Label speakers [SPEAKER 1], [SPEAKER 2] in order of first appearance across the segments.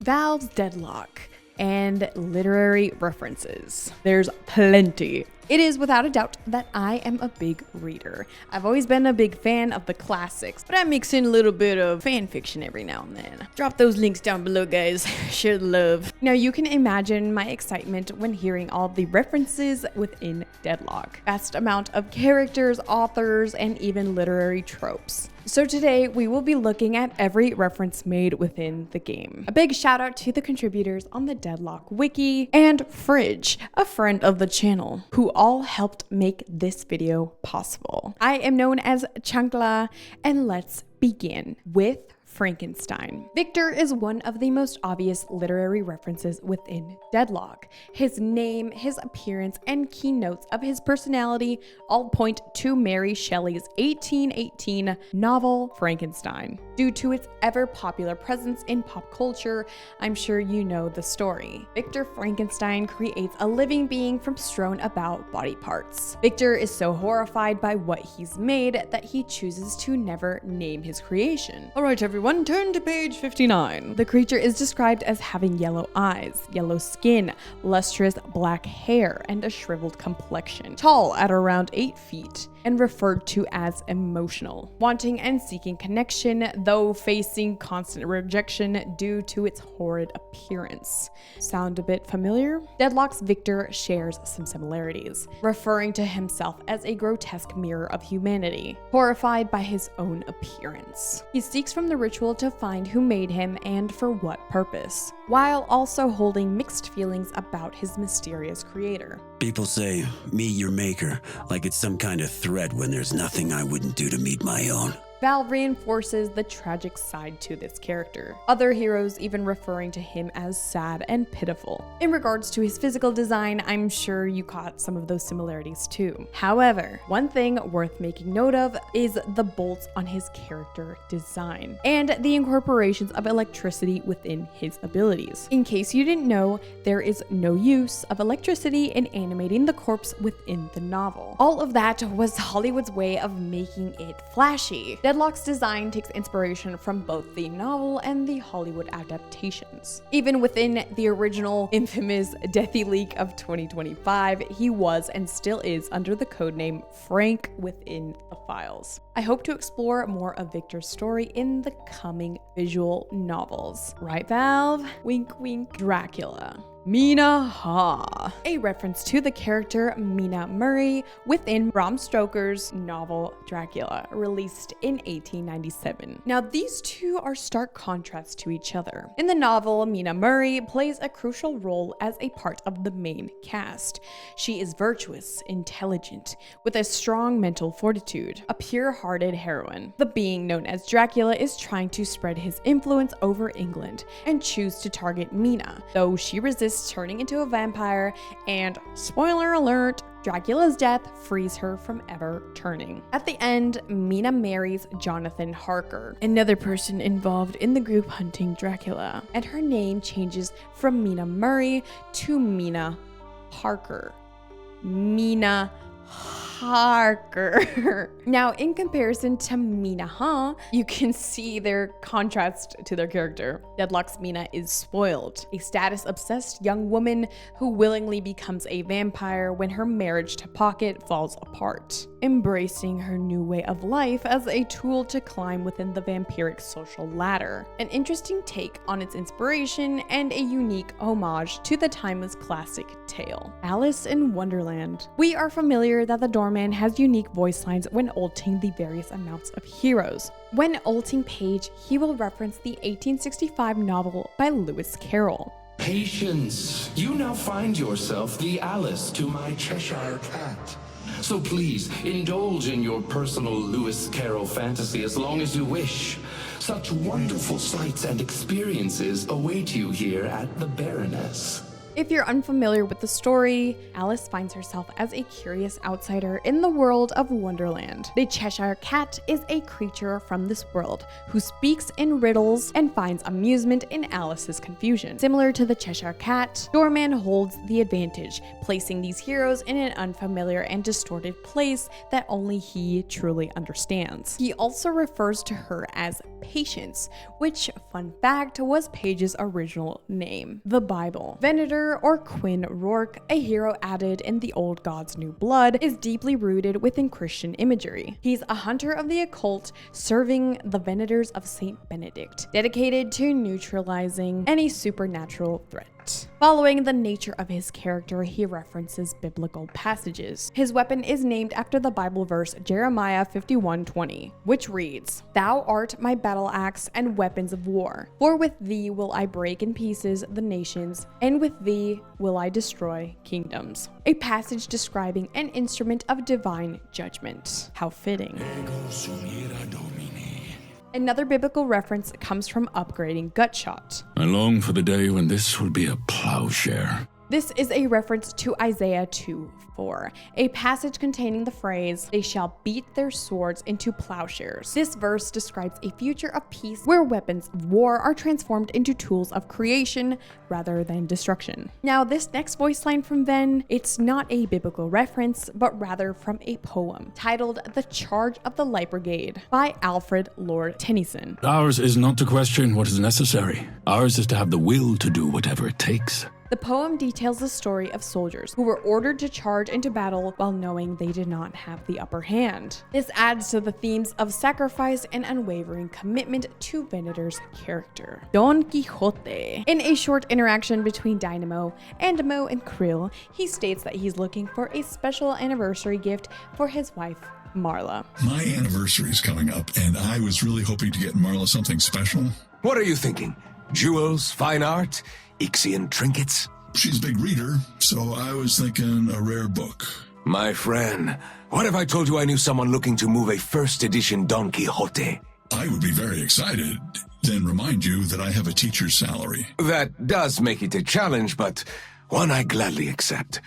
[SPEAKER 1] Valve's Deadlock and literary references. There's plenty. It is without a doubt that I am a big reader. I've always been a big fan of the classics, but I mix in a little bit of fan fiction every now and then. Drop those links down below, guys. Share the love. Now you can imagine my excitement when hearing all the references within Deadlock. Vast amount of characters, authors, and even literary tropes. So today we will be looking at every reference made within the game. A big shout out to the contributors on the Deadlock wiki and Fridge, a friend of the channel, who all helped make this video possible. I am known as Chankla, and let's begin with Frankenstein. Victor is one of the most obvious literary references within Deadlock. His name, his appearance, and keynotes of his personality all point to Mary Shelley's 1818 novel Frankenstein. Due to its ever popular presence in pop culture, I'm sure you know the story. Victor Frankenstein creates a living being from strewn about body parts. Victor is so horrified by what he's made that he chooses to never name his creation. All right, everyone. Turn to page 59. The creature is described as having yellow eyes, yellow skin, lustrous black hair, and a shriveled complexion. Tall at around 8 feet, and referred to as emotional. Wanting and seeking connection, though facing constant rejection due to its horrid appearance. Sound a bit familiar? Deadlock's Victor shares some similarities, referring to himself as a grotesque mirror of humanity, horrified by his own appearance. He seeks from the ritual to find who made him and for what purpose, while also holding mixed feelings about his mysterious creator.
[SPEAKER 2] People say, meet your maker, like it's some kind of threat when there's nothing I wouldn't do to meet my own.
[SPEAKER 1] Valve reinforces the tragic side to this character, other heroes even referring to him as sad and pitiful. In regards to his physical design, I'm sure you caught some of those similarities too. However, one thing worth making note of is the bolts on his character design, and the incorporations of electricity within his abilities. In case you didn't know, there is no use of electricity in animating the corpse within the novel. All of that was Hollywood's way of making it flashy. Deadlock's design takes inspiration from both the novel and the Hollywood adaptations. Even within the original infamous Deathy leak of 2025, he was and still is under the codename Frank within the files. I hope to explore more of Victor's story in the coming visual novels. Right, Valve? Wink, wink. Dracula. Mina Ha, a reference to the character Mina Murray within Bram Stoker's novel Dracula, released in 1897. Now, these two are stark contrasts to each other. In the novel, Mina Murray plays a crucial role as a part of the main cast. She is virtuous, intelligent, with a strong mental fortitude, a pure-hearted heroine. The being known as Dracula is trying to spread his influence over England and choose to target Mina, though she resists turning into a vampire, and spoiler alert, Dracula's death frees her from ever turning. At the end, Mina marries Jonathan Harker, another person involved in the group hunting Dracula, and her name changes from Mina Murray to Mina Harker. Mina Harker. Now, in comparison to Mina Ha, you can see their contrast to their character. Deadlock's Mina is spoiled, a status-obsessed young woman who willingly becomes a vampire when her marriage to Pocket falls apart, embracing her new way of life as a tool to climb within the vampiric social ladder. An interesting take on its inspiration and a unique homage to the timeless classic tale. Alice in Wonderland. We are familiar that the doorman has unique voice lines when ulting the various amounts of heroes. When ulting Paige, he will reference the 1865 novel by Lewis Carroll.
[SPEAKER 3] Patience! You now find yourself the Alice to my Cheshire cat. So please, indulge in your personal Lewis Carroll fantasy as long as you wish. Such wonderful sights and experiences await you here at the Baroness.
[SPEAKER 1] If you're unfamiliar with the story, Alice finds herself as a curious outsider in the world of Wonderland. The Cheshire Cat is a creature from this world who speaks in riddles and finds amusement in Alice's confusion. Similar to the Cheshire Cat, Doorman holds the advantage, placing these heroes in an unfamiliar and distorted place that only he truly understands. He also refers to her as Patience, which, fun fact, was Paige's original name. The Bible. Venator, or Quinn Rourke, a hero added in The Old Gods' New Blood, is deeply rooted within Christian imagery. He's a hunter of the occult, serving the Venators of Saint Benedict, dedicated to neutralizing any supernatural threat. Following the nature of his character, he references biblical passages. His weapon is named after the Bible verse Jeremiah 51:20, which reads, "Thou art my battle axe and weapons of war, for with thee will I break in pieces the nations, and with thee will I destroy kingdoms." A passage describing an instrument of divine judgment. How fitting. Another biblical reference comes from upgrading Gutshot.
[SPEAKER 4] I long for the day when this will be a plowshare.
[SPEAKER 1] This is a reference to Isaiah 2:4, a passage containing the phrase, "They shall beat their swords into plowshares." This verse describes a future of peace where weapons of war are transformed into tools of creation rather than destruction. Now, this next voice line from Ven, it's not a biblical reference, but rather from a poem titled The Charge of the Light Brigade by Alfred Lord Tennyson.
[SPEAKER 4] Ours is not to question what is necessary. Ours is to have the will to do whatever it takes.
[SPEAKER 1] The poem details the story of soldiers who were ordered to charge into battle while knowing they did not have the upper hand. This adds to the themes of sacrifice and unwavering commitment to Venator's character. Don Quixote. In a short interaction between Dynamo and Mo and Krill, he states that he's looking for a special anniversary gift for his wife, Marla.
[SPEAKER 5] My anniversary is coming up, and I was really hoping to get Marla something special.
[SPEAKER 6] What are you thinking? Jewels, fine art, Ixian trinkets?
[SPEAKER 5] She's a big reader, so I was thinking a rare book.
[SPEAKER 6] My friend, what if I told you I knew someone looking to move a first edition Don Quixote?
[SPEAKER 5] I would be very excited, then remind you that I have a teacher's salary.
[SPEAKER 6] That does make it a challenge, but one I gladly accept.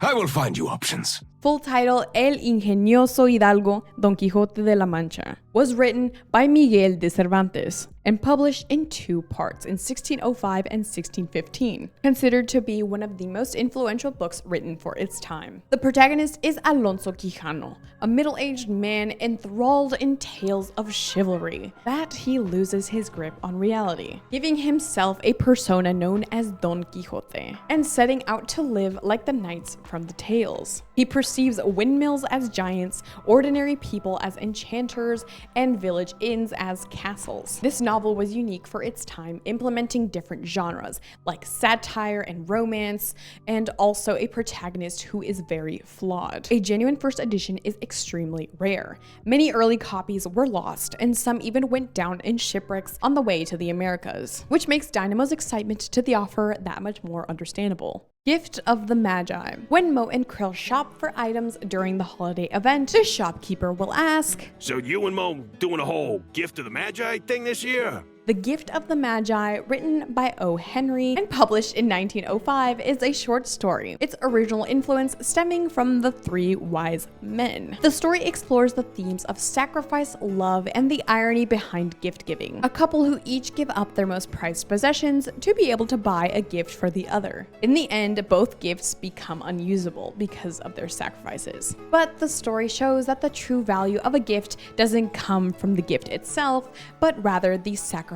[SPEAKER 6] I will find you options.
[SPEAKER 1] Full title, El Ingenioso Hidalgo, Don Quixote de la Mancha, was written by Miguel de Cervantes and published in 2 parts in 1605 and 1615, considered to be one of the most influential books written for its time. The protagonist is Alonso Quijano, a middle-aged man enthralled in tales of chivalry, that he loses his grip on reality, giving himself a persona known as Don Quixote, and setting out to live like the knights from the tales. He perceives windmills as giants, ordinary people as enchanters, and village inns as castles. This novel was unique for its time, implementing different genres like satire and romance, and also a protagonist who is very flawed. A genuine first edition is extremely rare. Many early copies were lost, and some even went down in shipwrecks on the way to the Americas, which makes Dynamo's excitement to the offer that much more understandable. Gift of the Magi. When Mo and Krill shop for items during the holiday event, the shopkeeper will ask,
[SPEAKER 7] "So you and Mo doing a whole Gift of the Magi thing this year?"
[SPEAKER 1] The Gift of the Magi, written by O. Henry and published in 1905, is a short story, its original influence stemming from the 3 Wise Men. The story explores the themes of sacrifice, love, and the irony behind gift giving. A couple who each give up their most prized possessions to be able to buy a gift for the other. In the end, both gifts become unusable because of their sacrifices. But the story shows that the true value of a gift doesn't come from the gift itself, but rather the sacrifice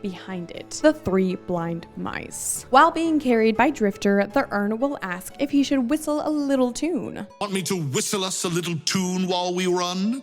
[SPEAKER 1] behind it. The 3 Blind Mice. While being carried by Drifter, the urn will ask if he should whistle a little tune.
[SPEAKER 8] Want me to whistle us a little tune while we run?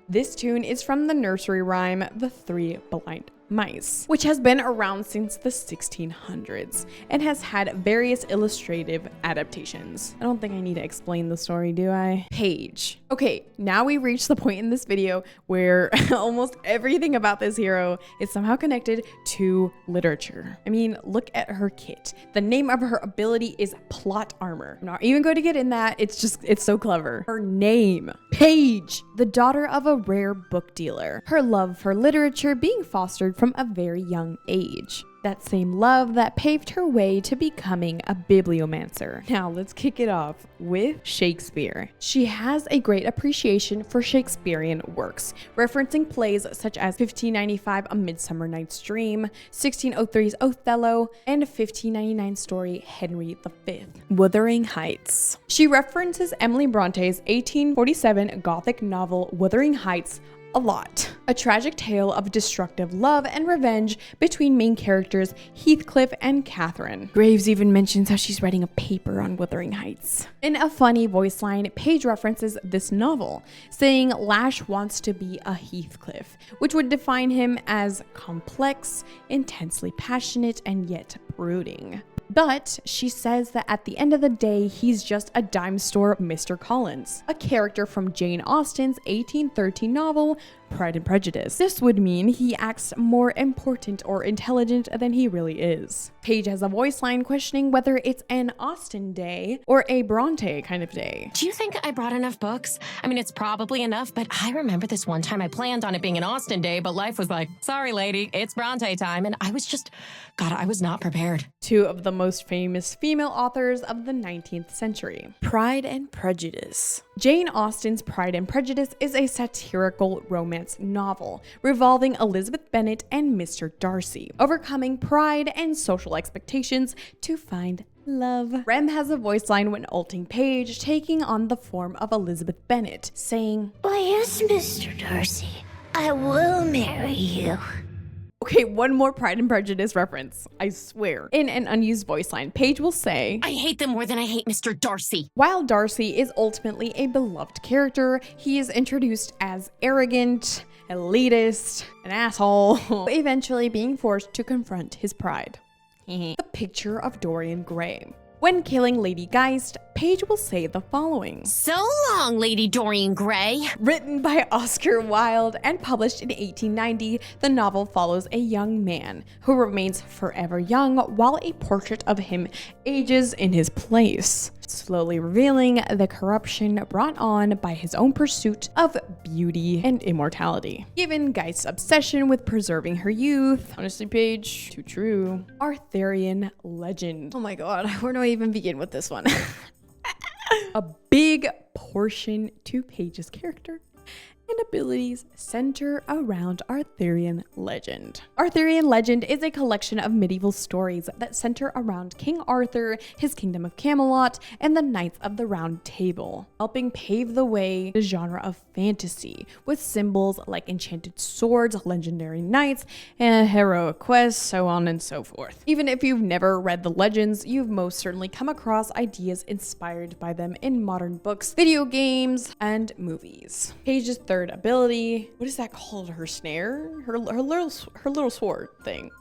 [SPEAKER 1] This tune is from the nursery rhyme, The 3 Blind mice, which has been around since the 1600s and has had various illustrative adaptations. I don't think I need to explain the story, do I? Paige. Okay, now we reach the point in this video where almost everything about this hero is somehow connected to literature. I mean, look at her kit. The name of her ability is plot armor. I'm not even going to get in that. It's so clever. Her name, Paige, the daughter of a rare book dealer. Her love for literature being fostered from a very young age. That same love that paved her way to becoming a bibliomancer. Now let's kick it off with Shakespeare. She has a great appreciation for Shakespearean works, referencing plays such as 1595 A Midsummer Night's Dream, 1603's Othello, and 1599's story Henry V, Wuthering Heights. She references Emily Bronte's 1847 Gothic novel Wuthering Heights a lot. A tragic tale of destructive love and revenge between main characters Heathcliff and Catherine. Graves even mentions how she's writing a paper on Wuthering Heights. In a funny voice line, Paige references this novel, saying Lash wants to be a Heathcliff, which would define him as complex, intensely passionate, and yet brooding. But she says that at the end of the day, he's just a dime store Mr. Collins, a character from Jane Austen's 1813 novel, Pride and Prejudice. This would mean he acts more important or intelligent than he really is. Paige has a voice line questioning whether it's an Austen day or a Bronte kind of day.
[SPEAKER 9] Do you think I brought enough books? I mean, it's probably enough, but I remember this one time I planned on it being an Austen day, but life was like, sorry, lady, it's Bronte time. And I was not prepared.
[SPEAKER 1] Two of the most famous female authors of the 19th century. Pride and Prejudice. Jane Austen's Pride and Prejudice is a satirical romance novel revolving Elizabeth Bennet and Mr. Darcy, overcoming pride and social expectations to find love. Rem has a voice line when ulting Paige, taking on the form of Elizabeth Bennet, saying,
[SPEAKER 10] "Why, yes, Mr. Darcy, I will marry you."
[SPEAKER 1] Okay, one more Pride and Prejudice reference, I swear. In an unused voice line, Paige will say,
[SPEAKER 9] "I hate them more than I hate Mr. Darcy."
[SPEAKER 1] While Darcy is ultimately a beloved character, he is introduced as arrogant, elitist, an asshole, eventually being forced to confront his pride. The picture of Dorian Gray. When killing Lady Geist, Paige will say the following.
[SPEAKER 9] "So long, Lady Dorian Gray."
[SPEAKER 1] Written by Oscar Wilde and published in 1890, the novel follows a young man who remains forever young while a portrait of him ages in his place, slowly revealing the corruption brought on by his own pursuit of beauty and immortality. Given Geist's obsession with preserving her youth, honestly, Paige, too true. Arthurian Legend. Oh my god, where do I even begin with this one? A big portion to Paige's character and abilities center around Arthurian Legend. Arthurian Legend is a collection of medieval stories that center around King Arthur, his kingdom of Camelot, and the Knights of the Round Table, helping pave the way to the genre of fantasy with symbols like enchanted swords, legendary knights, and heroic quests, so on and so forth. Even if you've never read the legends, you've most certainly come across ideas inspired by them in modern books, video games, and movies. Paige's third ability, what is that called? Her snare? Her little sword thing.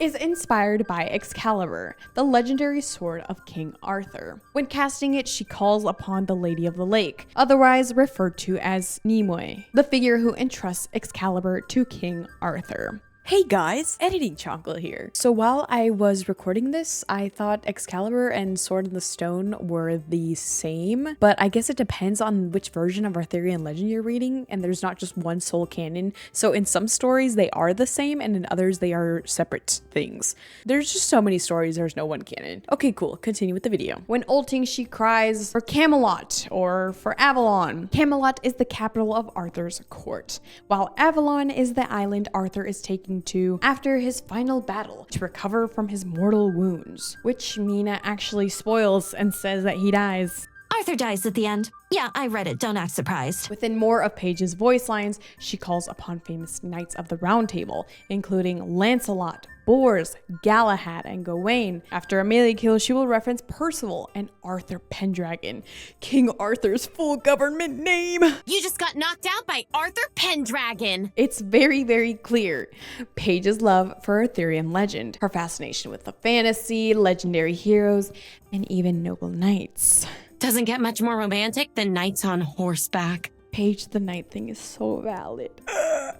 [SPEAKER 1] is inspired by Excalibur, the legendary sword of King Arthur. When casting it, she calls upon the Lady of the Lake, otherwise referred to as Nimue, the figure who entrusts Excalibur to King Arthur. Hey guys, Editing Chocolate here. So while I was recording this, I thought Excalibur and Sword in the Stone were the same, but I guess it depends on which version of Arthurian Legend you're reading, and there's not just one sole canon. So in some stories they are the same, and in others they are separate things. There's just so many stories, there's no one canon. Okay, cool, continue with the video. When ulting, she cries for Camelot or for Avalon. Camelot is the capital of Arthur's court, while Avalon is the island Arthur is taking to after his final battle to recover from his mortal wounds, which Mina actually spoils and says that he dies.
[SPEAKER 10] Arthur dies at the end. Yeah, I read it. Don't act surprised.
[SPEAKER 1] Within more of Paige's voice lines, she calls upon famous knights of the Round Table, including Lancelot, Bors, Galahad, and Gawain. After Amelia kills, she will reference Percival and Arthur Pendragon, King Arthur's full government name.
[SPEAKER 9] You just got knocked out by Arthur Pendragon.
[SPEAKER 1] It's very, very clear Paige's love for Arthurian legend, her fascination with the fantasy, legendary heroes, and even noble knights.
[SPEAKER 9] Doesn't get much more romantic than knights on horseback.
[SPEAKER 1] Paige the Knight thing is so valid.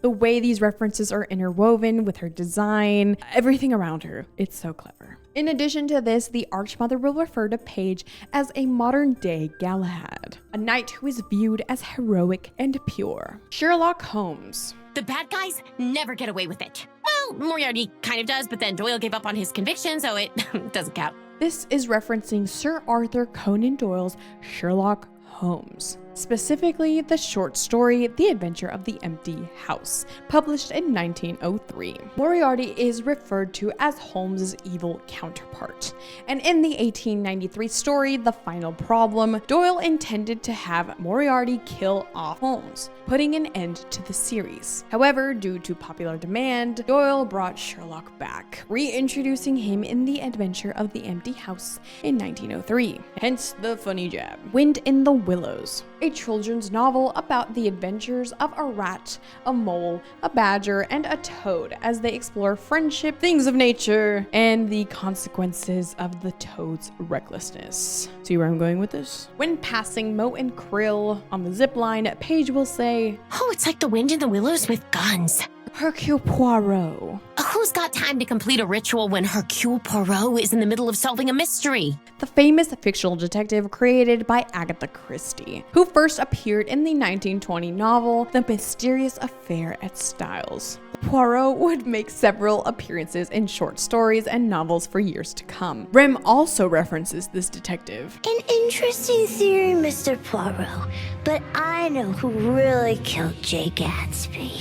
[SPEAKER 1] The way these references are interwoven with her design, everything around her, it's so clever. In addition to this, the Archmother will refer to Paige as a modern-day Galahad, a knight who is viewed as heroic and pure. Sherlock Holmes.
[SPEAKER 9] The bad guys never get away with it. Well, Moriarty kind of does, but then Doyle gave up on his conviction, so it doesn't count.
[SPEAKER 1] This is referencing Sir Arthur Conan Doyle's Sherlock Holmes, specifically the short story The Adventure of the Empty House, published in 1903. Moriarty is referred to as Holmes' evil counterpart, and in the 1893 story The Final Problem, Doyle intended to have Moriarty kill off Holmes, putting an end to the series. However, due to popular demand, Doyle brought Sherlock back, reintroducing him in The Adventure of the Empty House in 1903, hence the funny jab. Wind in the Willows, a children's novel about the adventures of a rat, a mole, a badger, and a toad as they explore friendship, things of nature, and the consequences of the toad's recklessness. See where I'm going with this? When passing Moe and Krill on the zipline, Paige will say,
[SPEAKER 9] "Oh, it's like the wind in the willows with guns."
[SPEAKER 1] Hercule Poirot.
[SPEAKER 9] Who's got time to complete a ritual when Hercule Poirot is in the middle of solving a mystery?
[SPEAKER 1] The famous fictional detective created by Agatha Christie, who first appeared in the 1920 novel The Mysterious Affair at Styles. Poirot would make several appearances in short stories and novels for years to come. Rem also references this detective.
[SPEAKER 10] An interesting theory, Mr. Poirot, but I know who really killed J. Gatsby.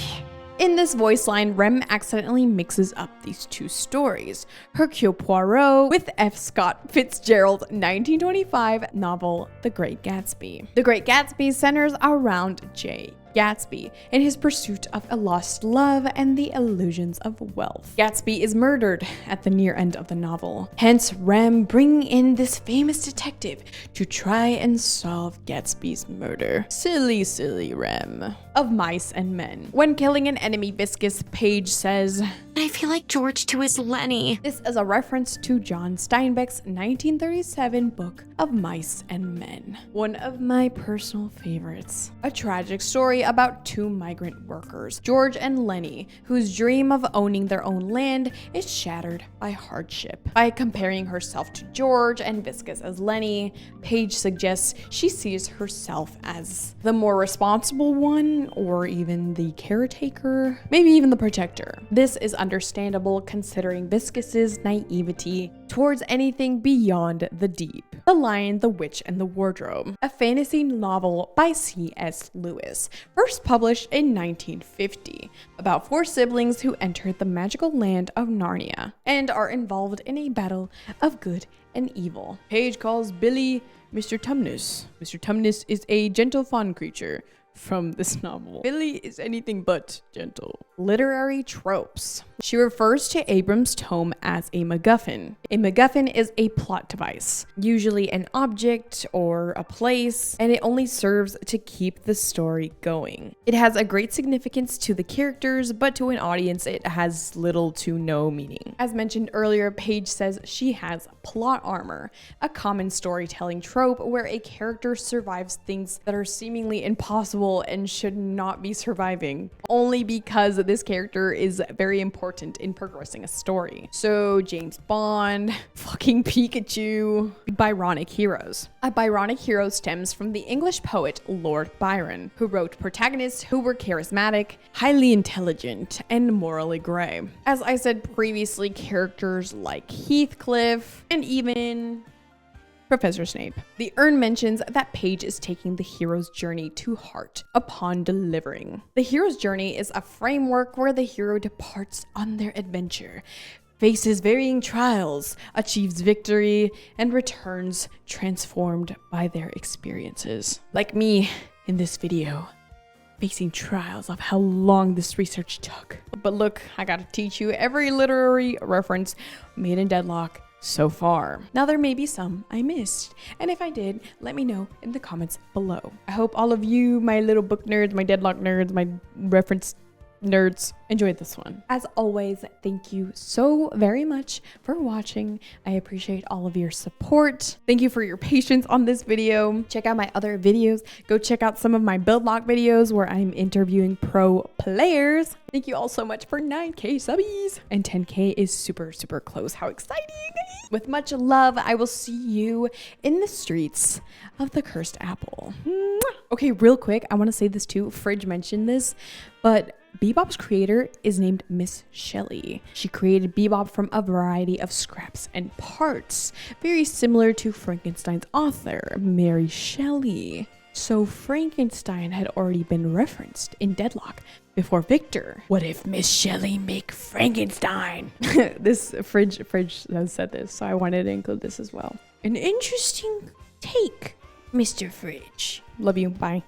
[SPEAKER 1] In this voice line, Rem accidentally mixes up these two stories, Hercule Poirot with F. Scott Fitzgerald's 1925 novel, The Great Gatsby. The Great Gatsby centers around J. Gatsby in his pursuit of a lost love and the illusions of wealth. Gatsby is murdered at the near end of the novel, hence Rem bringing in this famous detective to try and solve Gatsby's murder. Silly, silly Rem. Of Mice and Men. When killing an enemy Viscus, Paige says,
[SPEAKER 9] I feel like George to his Lenny.
[SPEAKER 1] This is a reference to John Steinbeck's 1937 book of Mice and Men. One of my personal favorites. A tragic story about two migrant workers, George and Lenny, whose dream of owning their own land is shattered by hardship. By comparing herself to George and Viscus as Lenny, Paige suggests she sees herself as the more responsible one, or even the caretaker, maybe even the protector. This is understandable considering Viscus's naivety towards anything beyond the deep. The Lion, the Witch, and the Wardrobe, a fantasy novel by C.S. Lewis, first published in 1950, about four siblings who enter the magical land of Narnia and are involved in a battle of good and evil. Paige calls Billy Mr. Tumnus. Mr. Tumnus is a gentle fawn creature from this novel. Billy is anything but gentle. Literary tropes. She refers to Abram's tome as a MacGuffin. A MacGuffin is a plot device, usually an object or a place, and it only serves to keep the story going. It has a great significance to the characters, but to an audience it has little to no meaning. As mentioned earlier, Paige says she has plot armor, a common storytelling trope where a character survives things that are seemingly impossible and should not be surviving, only because this character is very important in progressing a story. So James Bond, fucking Pikachu, Byronic heroes. A Byronic hero stems from the English poet Lord Byron, who wrote protagonists who were charismatic, highly intelligent, and morally gray. As I said previously, characters like Heathcliff and even Professor Snape. The urn mentions that Paige is taking the hero's journey to heart upon delivering. The hero's journey is a framework where the hero departs on their adventure, faces varying trials, achieves victory, and returns transformed by their experiences. Like me in this video. facing trials of how long this research took. But look, I gotta teach you every literary reference made in Deadlock so far. Now there may be some I missed, and if I did, let me know in the comments below. I hope all of you, my little book nerds, my Deadlock nerds, my reference nerds, enjoyed this one. As always, thank you so very much for watching. I appreciate all of your support. Thank you for your patience on this video. Check out my other videos. Go check out some of my Buildlock videos where I'm interviewing pro players. Thank you all so much for 9K subbies. And 10K is super, super close. How exciting! With much love, I will see you in the streets of the Cursed Apple. Mwah! Okay, real quick, I want to say this too. Fridge mentioned this, but Bebop's creator is named Miss Shelley. She created Bebop from a variety of scraps and parts, very similar to Frankenstein's author, Mary Shelley. So Frankenstein had already been referenced in Deadlock before Victor. What if Miss Shelley make Frankenstein? This Fridge has said this, so I wanted to include this as well. An interesting take, Mr. Fridge. Love you, bye.